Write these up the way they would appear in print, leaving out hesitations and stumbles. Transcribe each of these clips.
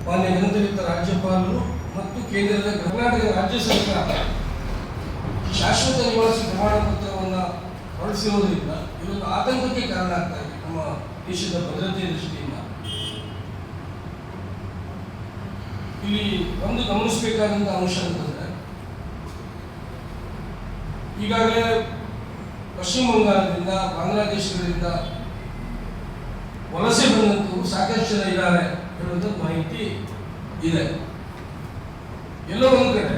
ಮಾನ್ಯ ಜನತರಿತ ರಾಜ್ಯಪಾಲರು ಮತ್ತು ಕೇಂದ್ರದ ಕರ್ನಾಟಕ ರಾಜ್ಯ ಸರ್ಕಾರ ಶಾಶ್ವತ ನಿವಾಸಿ ಪ್ರಮಾಣ ಪತ್ರವನ್ನು ಹೊರಡಿಸಿರುವುದರಿಂದ ಇದೊಂದು ಆತಂಕಕ್ಕೆ ಕಾರಣ ಆಗ್ತಾ ಇದೆ ನಮ್ಮ ದೇಶದ ಭದ್ರತೆಯ ದೃಷ್ಟಿಯಿಂದ. ಇಲ್ಲಿ ಒಂದು ಗಮನಿಸಬೇಕಾದಂಥ ಅಂಶ ಅಂತಂದರೆ, ಈಗಾಗಲೇ ಪಶ್ಚಿಮ ಬಂಗಾಳದಿಂದ ಬಾಂಗ್ಲಾದೇಶಗಳಿಂದ ವಲಸೆ ಬಂದಂತೂ ಸಾಕಷ್ಟು ಜನ ಇದ್ದಾರೆ ಹೇಳುವಂಥ ಮಾಹಿತಿ ಇದೆ. ಎಲ್ಲೋ ಒಂದು ಕಡೆ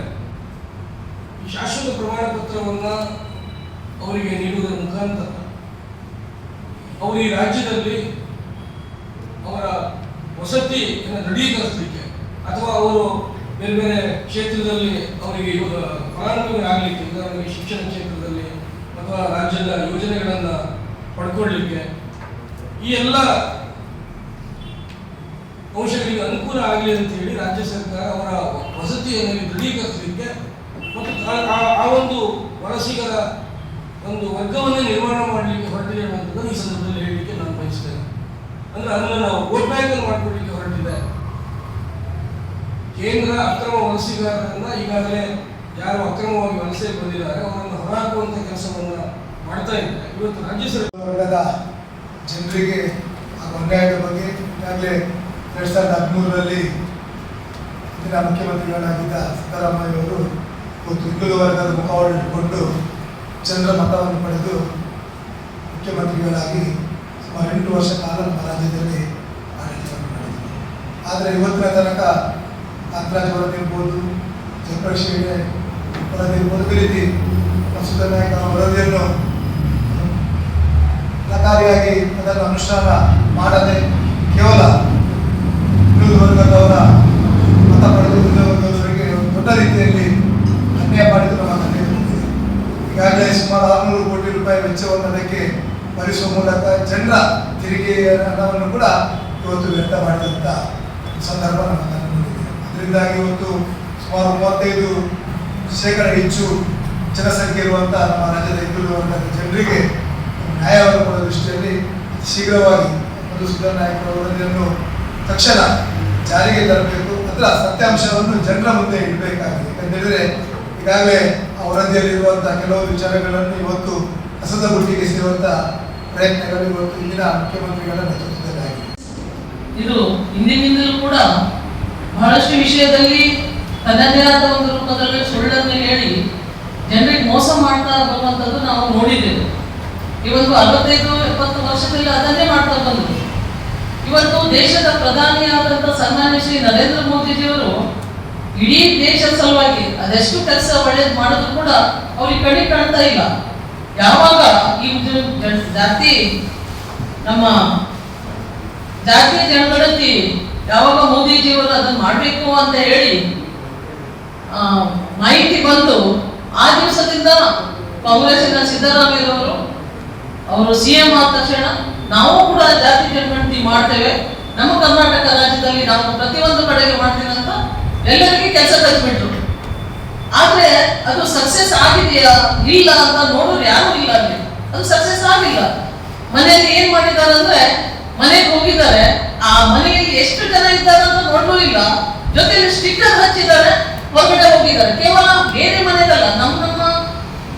ಈ ಶಾಶ್ವತ ಪ್ರಮಾಣ ಪತ್ರವನ್ನು ಅವರಿಗೆ ನೀಡುವುದರ ಮುಖಾಂತರ ಅವರು ಈ ರಾಜ್ಯದಲ್ಲಿ ಅವರ ವಸತಿಯನ್ನು ದೃಢೀಕರಿಸಲಿಕ್ಕೆ ಅಥವಾ ಅವರು ಬೇರೆ ಬೇರೆ ಕ್ಷೇತ್ರದಲ್ಲಿ ಅವರಿಗೆ ಫಲಾನುಭವಿಗಳಾಗಲಿಕ್ಕೆ, ಉದಾಹರಣೆಗೆ ಶಿಕ್ಷಣ ಕ್ಷೇತ್ರದಲ್ಲಿ ಅಥವಾ ರಾಜ್ಯದ ಯೋಜನೆಗಳನ್ನು ಪಡ್ಕೊಳ್ಳಲಿಕ್ಕೆ ಈ ಎಲ್ಲ ಅಂಶಗಳಿಗೆ ಅನುಕೂಲ ಆಗಲಿ ಅಂತ ಹೇಳಿ ರಾಜ್ಯ ಸರ್ಕಾರ ಅವರ ವಸತಿಯನ್ನು ದೃಢೀಕರಿಸಲಿಕ್ಕೆ ಮತ್ತು ಆ ಒಂದು ವಲಸಿಗರ ಒಂದು ವರ್ಗವನ್ನೇ ನಿರ್ಮಾಣ ಮಾಡಲಿಕ್ಕೆ ಹೊರಟಿದೆ ಅನ್ನುವಂಥದ್ದು ಈ ಸಂದರ್ಭದಲ್ಲಿ ಹೇಳಲಿಕ್ಕೆ ನಾನು ಬಯಸ್ತೇನೆ. ಅಂದರೆ ಅದನ್ನು ನಾವು ವೋಟ್ ಬ್ಯಾಂಕ್ ಅನ್ನು ಮಾಡಿಕೊಳ್ಳಲಿಕ್ಕೆ ಹೊರಟಿದೆ. ಕೇಂದ್ರ ಅಕ್ರಮ ವಲಸಿಗಾರರನ್ನ ಈಗಾಗಲೇ ಯಾರು ಅಕ್ರಮವಾಗಿ ವಲಸೆ ಬಂದಿದ್ದಾರೆ ಅವರನ್ನು ಹೊರಹಾಕುವಂಥ ಕೆಲಸವನ್ನು ಮಾಡ್ತಾ ಇದ್ದಾರೆ. ಇವತ್ತು ರಾಜ್ಯ ಸರ್ಕಾರದ ಜನರಿಗೆ ಅನ್ಯಾಯದ ಬಗ್ಗೆ ಈಗಾಗಲೇ 2013ರಲ್ಲಿ ಇಂದಿನ ಮುಖ್ಯಮಂತ್ರಿಗಳಾಗಿದ್ದ ಸಿದ್ದರಾಮಯ್ಯ ಅವರು ಇವತ್ತು ಹಿಂದುಳಿದ ವರ್ಗದ ಮುಖವಾಡಿಟ್ಟುಕೊಂಡು ಜನರ ಮತವನ್ನು ಪಡೆದು ಮುಖ್ಯಮಂತ್ರಿಗಳಾಗಿ ಸುಮಾರು 8 ವರ್ಷ ಕಾಲ ನಮ್ಮ ರಾಜ್ಯದಲ್ಲಿ ಆಡಳಿತವನ್ನು ಮಾಡಿದರು. ಆದರೆ ಇವತ್ತಿನ ತನಕ ಅಂತಾರಾಜ್ಯ ವರದಿ ಇರ್ಬೋದು, ಜಯಪ್ರಕಾಶ್ ವರದಿ ಇರ್ಬೋದು, ಈ ರೀತಿ ಸುಧಾ ನಾಯಕ ವರದಿಯನ್ನು ಫಲಕಾರಿಯಾಗಿ ಅದನ್ನು ಅನುಷ್ಠಾನ ಮಾಡದೆ ಕೇವಲ ಹಿಂದುಳಿದ ವರ್ಗದವರ ಮತ ಪಡೆದು ಹಿಂದುಳಿದ ವರ್ಗದವರಿಗೆ ದೊಡ್ಡ ರೀತಿಯಲ್ಲಿ ಅನ್ಯಾಯ ಮಾಡಿದ್ದು ನಮ್ಮ ಕಣ್ಣೆದುರಿದೆ. ಈಗಾಗಲೇ ಸುಮಾರು 600 ಕೋಟಿ ರೂಪಾಯಿ ವೆಚ್ಚವನ್ನು ಅದಕ್ಕೆ ಭರಿಸುವ ಮೂಲಕ ಜನರ ತೆರಿಗೆಯ ಹಣವನ್ನು ಕೂಡ ಇವತ್ತು ವ್ಯರ್ಥ ಮಾಡಿದಂಥ ಸಂದರ್ಭ ನಮ್ಮ ಕಣ್ಣೆದುರಿದೆ. ಅದರಿಂದಾಗಿ ಇವತ್ತು ಸುಮಾರು 35% ಹೆಚ್ಚು ಜನಸಂಖ್ಯೆ ಇರುವಂಥ ನಮ್ಮ ರಾಜ್ಯದ ಹಿಂದುಳಿದ ವರ್ಗದ ಜನರಿಗೆ ನ್ಯಾಯವನ್ನು ಕೊಡುವ ದೃಷ್ಟಿಯಲ್ಲಿ ಶೀಘ್ರವಾಗಿ ಸುಧಾ ನಾಯಕ ವರದಿಯನ್ನು ತಕ್ಷಣ ಜಾರಿಗೆ ತರಬೇಕು. ಅದರ ಸತ್ಯಾಂಶವನ್ನು ಜನರ ಮುಂದೆ ಇಡಬೇಕಾಗಿದೆ. ಯಾಕಂತೇಳಿದರೆ ಈಗಾಗಲೇ ಆ ವರದಿಯಲ್ಲಿರುವಂಥ ಕೆಲವು ವಿಚಾರಗಳನ್ನು ಇವತ್ತು ಕಸದ ಬುಟ್ಟಿಗೆ ಸೇರುವಂಥ ಪ್ರಯತ್ನಗಳು ಇವತ್ತು ಇಂದಿನ ಮುಖ್ಯಮಂತ್ರಿಗಳ ನೇತೃತ್ವದಲ್ಲಾಗಿದೆ. ಇದು ಹಿಂದಿನಿಂದಲೂ ಕೂಡ ಬಹಳಷ್ಟು ವಿಷಯದಲ್ಲಿ ತನ್ನದೇ ಆದ ಒಂದು ರೂಪದಲ್ಲಿ ಸುಳ್ಳನ್ನು ಹೇಳಿ ಜನರಿಗೆ ಮೋಸ ಮಾಡ್ತಾ ಬರುವಂಥದ್ದು ನಾವು ನೋಡಿದ್ದೇವೆ. ಇವತ್ತು 65-70 ವರ್ಷದಲ್ಲಿ ಅದನ್ನೇ ಮಾಡ್ತಾ ಬಂದರು. ಇವತ್ತು ದೇಶದ ಪ್ರಧಾನಿಯಾದಂಥ ಸನ್ಮಾನ್ಯ ಶ್ರೀ ನರೇಂದ್ರ ಮೋದಿಜಿಯವರು ಇಡೀ ದೇಶದ ಸಲುವಾಗಿ ಅದೆಷ್ಟು ಕೆಲಸ ಒಳ್ಳೇದು ಮಾಡಿದ್ರು ಕೂಡ ಅವ್ರಿಗೆ ಕಡೆ ಕಾಣ್ತಾ ಇಲ್ಲ. ಯಾವಾಗ ಈ ನಮ್ಮ ಜಾತಿಯ ಜನಗಣತಿ ಯಾವಾಗ ಮೋದಿಜಿಯವರು ಅದನ್ನು ಮಾಡಬೇಕು ಅಂತ ಹೇಳಿ ಮಾಹಿತಿ ಬಂದು ಆ ದಿವಸದಿಂದ ಕಾಂಗ್ರೆಸ್ಸಿನ ಸಿದ್ದರಾಮಯ್ಯರವರು ಅವರು CM ಆದ ತಕ್ಷಣ ನಾವು ಕೂಡ ಜಾತಿ ಜನಗಣತಿ ಮಾಡ್ತೇವೆ, ನಮ್ಮ ಕರ್ನಾಟಕ ರಾಜ್ಯದಲ್ಲಿ ನಾವು ಪ್ರತಿಯೊಂದು ಕಡೆಗೆ ಮಾಡ್ತೀವಿ ಅಂತ ಎಲ್ಲರಿಗೆ ಕೆಲಸ ಕಲಿಸ್ಬಿಟ್ರು. ಆದ್ರೆ ಅದು ಸಕ್ಸಸ್ ಆಗಿದೆಯಾ ಇಲ್ಲ ಅಂತ ನೋಡೋರು ಯಾರು ಇಲ್ಲ. ಅಲ್ಲಿ ಅದು ಸಕ್ಸಸ್ ಆಗಿಲ್ಲ. ಮನೆಯಲ್ಲಿ ಏನ್ ಮಾಡಿದ್ದಾರೆ ಅಂದ್ರೆ ಮನೆಗೆ ಹೋಗಿದ್ದಾರೆ, ಆ ಮನೆಯಲ್ಲಿ ಎಷ್ಟು ಜನ ಇದ್ದಾರೆ ಅಂತ ನೋಡಲೂ ಇಲ್ಲ. ಜೊತೆಲಿ ಸ್ಟಿಕ್ಕರ್ ಹಚ್ಚಿದ್ದಾರೆ, ಹೊರಗಡೆ ಹೋಗಿದ್ದಾರೆ. ಕೇವಲ ಬೇರೆ ಮನೆಗಲ್ಲ, ನಮ್ಮ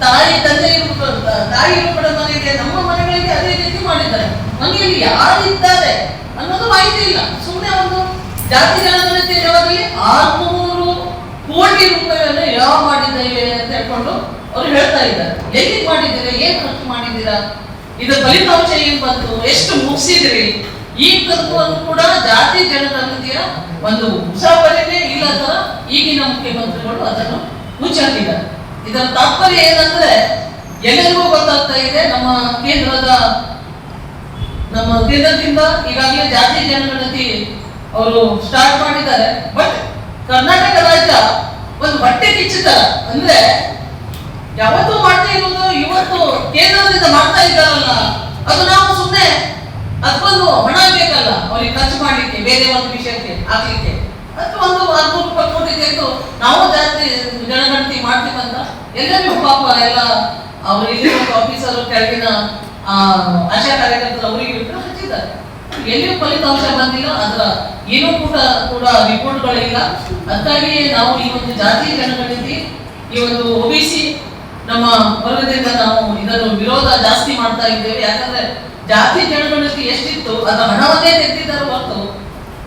ತಾಯಿ ಇರುವ ಮನೆಗೆ, ನಮ್ಮ ಮನೆಗಳಿಗೆ ಅದೇ ರೀತಿ ಮಾಡಿದ್ದಾರೆ. ಮನೆಯಲ್ಲಿ ಯಾರಿದ್ದಾರೆ ಅನ್ನೋದು ಮಾಹಿತಿ ಇಲ್ಲ. ಸುಮ್ಮನೆ ಒಂದು ಜಾತಿ ಜನಗಣತಿ ಯಾವಾಗಲಿ 600 ಕೋಟಿ ರೂಪಾಯಿಯನ್ನು ಯಾವ ಮಾಡಿದ್ದೇವೆ ಅಂತ ಹೇಳ್ಕೊಂಡು ಅವ್ರು ಹೇಳ್ತಾ ಇದ್ದಾರೆ. ಎಲ್ಲಿ ಮಾಡಿದ್ದೀರಾ, ಏನ್ ಖರ್ಚು ಮಾಡಿದ್ದೀರಾ, ಇದರ ಫಲಿತಾಂಶ ಏನ್ ಬಂತು, ಎಷ್ಟು ಮುಗಿಸಿದ್ರಿ, ಈ ತತ್ವವನ್ನು ಕೂಡ ಜಾತಿ ಜನಗಣತಿಯ ಒಂದು ಉಸಾಬರಿನೇ ಇಲ್ಲ ತರ ಈಗಿನ ಮುಖ್ಯಮಂತ್ರಿಗಳು ಅದನ್ನು ಮುಚ್ಚಾಕಿದ್ದಾರೆ. ಇದರ ತಾತ್ಪರ್ಯ ಏನಂದ್ರೆ ಎಲ್ಲರಿಗೂ ಗೊತ್ತಾಗ್ತಾ ಇದೆ, ನಮ್ಮ ಕೇಂದ್ರದಿಂದ ಈಗಾಗಲೇ ಜಾತಿ ಜನಗಣತಿ ಅವರು ಸ್ಟಾರ್ಟ್ ಮಾಡಿದ್ದಾರೆ. ಬಟ್ ಕರ್ನಾಟಕ ರಾಜ್ಯ ಒಂದು ಬಟ್ಟೆ ಕಿಚ್ಚುತ್ತರ ಅಂದ್ರೆ ಯಾವತ್ತೂ ಮಾಡ್ತಾ ಇರೋದು ಇವತ್ತು ಕೇಂದ್ರದಿಂದ ಮಾಡ್ತಾ ಇದ್ದಾರಲ್ಲ, ಅದು ನಾವು ಸುಮ್ಮನೆ ಅದಕ್ಕೊಂದು ಹಣ ಬೇಕಲ್ಲ ಅವ್ರಿಗೆ ಖರ್ಚು ಮಾಡ್ಲಿಕ್ಕೆ, ಬೇರೆ ಒಂದು ವಿಷಯಕ್ಕೆ ಆಗ್ಲಿಕ್ಕೆ. ಅದು ಒಂದು 600 ಕೋಟಿ ತೆಗೆದು ನಾವು ಜಾತಿ ಜನಗಣತಿ ಮಾಡ್ತೀವಂತ ಎಲ್ಲರಿಗೂ ಪಾಪ ಎಲ್ಲ ಅವರು ಇಲ್ಲಿ ಆಫೀಸರ್ ಕೆಳಗಿನ ಆಶಾ ಕಾರ್ಯಕರ್ತರು ಅವರಿಗೆ ಹಚ್ಚಿದ್ದಾರೆ. ಎಲ್ಲಿಯೂ ಫಲಿತಾಂಶ ಬಂದಿಲ್ಲ, ಅದರ ಏನೂ ಕೂಡ ರಿಪೋರ್ಟ್ಗಳಿಲ್ಲ. ಅದಕ್ಕಾಗಿಯೇ ನಾವು ಈ ಒಂದು ಜಾತಿ ಜನಗಣತಿ, ಈ ಒಂದು OBC ನಮ್ಮ ವರ್ಗದಿಂದ ನಾವು ಇದನ್ನು ವಿರೋಧ ಜಾಸ್ತಿ ಮಾಡ್ತಾ ಇದ್ದೇವೆ. ಯಾಕಂದ್ರೆ ಜಾತಿ ಜನಗಣತಿ ಎಷ್ಟಿತ್ತು ಅದರ ಹಣವನ್ನೇ ತೆಗೆದಿದ್ದಾರೆ ಹೊರತು,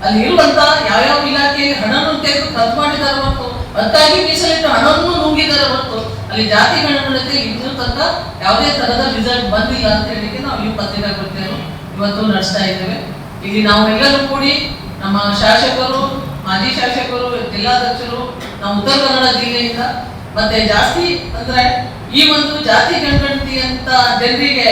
ಅಲ್ಲಿ ಇರುವಂತ ಯಾವ್ಯಾವ ಇಲಾಖೆಯಲ್ಲಿ ಹಣವನ್ನು ತೆಗೆದು ಖರ್ಚು ಮಾಡಿದ್ದಾರೆ ಹೊರತು, ಅದಕ್ಕಾಗಿ ಮೀಸಲಿಟ್ಟು ಹಣವನ್ನು ನುಂಗಿದ್ದಾರೆ ಹೊರತು, ಅಲ್ಲಿ ಜಾತಿ ಗಣಗಣತಿ ಇನ್ನೂ ತನಕ ಯಾವುದೇ ತರಹದ ರಿಸಲ್ಟ್ ಬಂದಿಲ್ಲ ಅಂತ ಹೇಳಿಕ್ಕೆ ನಾವು ಈ ಪತ್ರಿಕಾಕೃತಿಯನ್ನು ಇವತ್ತು ನಡೆಸ್ತಾ ಇದ್ದೇವೆ. ಇಲ್ಲಿ ನಾವು ಎಲ್ಲರೂ ಕೂಡಿ ನಮ್ಮ ಶಾಸಕರು, ಮಾಜಿ ಶಾಸಕರು, ಜಿಲ್ಲಾಧ್ಯಕ್ಷರು, ನಾವು ಉತ್ತರ ಕನ್ನಡ ಜಿಲ್ಲೆಯಿಂದ ಮತ್ತೆ ಜಾಸ್ತಿ ಅಂದ್ರೆ ಈ ಒಂದು ಜಾತಿ ಜನಗಣತಿ ಅಂತ ಜನರಿಗೆ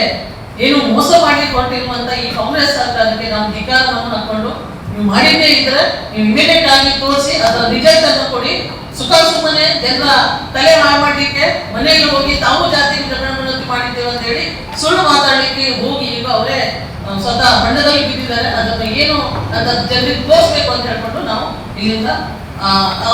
ಏನು ಮೋಸ ಮಾಡಿ ಕೊಟ್ಟಿರುವಂತ ಈ ಕಾಂಗ್ರೆಸ್ ಸರ್ಕಾರಕ್ಕೆ ನಾವು ಧಿಕ್ಕಾರವನ್ನು ಹಾಕೊಂಡು, ನೀವು ಮಾಡಿದ್ದೇ ಇದ್ರೆ ನೀವು ಇಮಿಡಿಯೇಟ್ ಆಗಿ ತೋರಿಸಿ ಅದರ ರಿಸಲ್ಟ್ ಅನ್ನು ಕೊಡಿ. ಸುಮ್ಮನೆ ಜನರ ತಲೆ ಮಾಡ್ಲಿಕ್ಕೆ ಮನೆಯಲ್ಲಿ ಹೋಗಿ ತಾವು ಜಾತಿ ಜನಗಣತಿ ಮಾಡಿದ್ದೇವೆ ಅಂತ ಹೇಳಿ ಸುಳ್ಳು ಮಾತಾಡಲಿಕ್ಕೆ ಹೋಗಿ ಈಗ ಅವರೇ ಸ್ವತಃ ಬಣ್ಣದಲ್ಲಿ ಬಿದ್ದಿದ್ದಾರೆ. ಅದನ್ನು ಏನು ಅಂತ ಜನರಿಗೆ ತೋರಿಸ್ಬೇಕು ಅಂತ ಹೇಳ್ಕೊಂಡು ನಾವು ಇಲ್ಲಿಂದ ಆ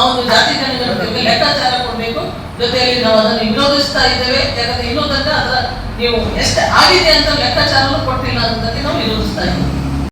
ಒಂದು ಜಾತಿ ಜನಗಣತಿಗೆ ಲೆಕ್ಕಾಚಾರ ಕೊಡಬೇಕು. ಜೊತೆಯಲ್ಲಿ ನಾವು ಅದನ್ನು ವಿರೋಧಿಸ್ತಾ ಇದ್ದೇವೆ. ಯಾಕಂದ್ರೆ ಇನ್ನೂ ತನಕ ಅದರ ನೀವು ಎಷ್ಟು ಆಗಿದೆ ಅಂತ ಲೆಕ್ಕಾಚಾರನೂ ಕೊಟ್ಟಿಲ್ಲ ಅಂತ ನಾವು ವಿರೋಧಿಸ್ತಾ ಇದ್ದೇವೆ.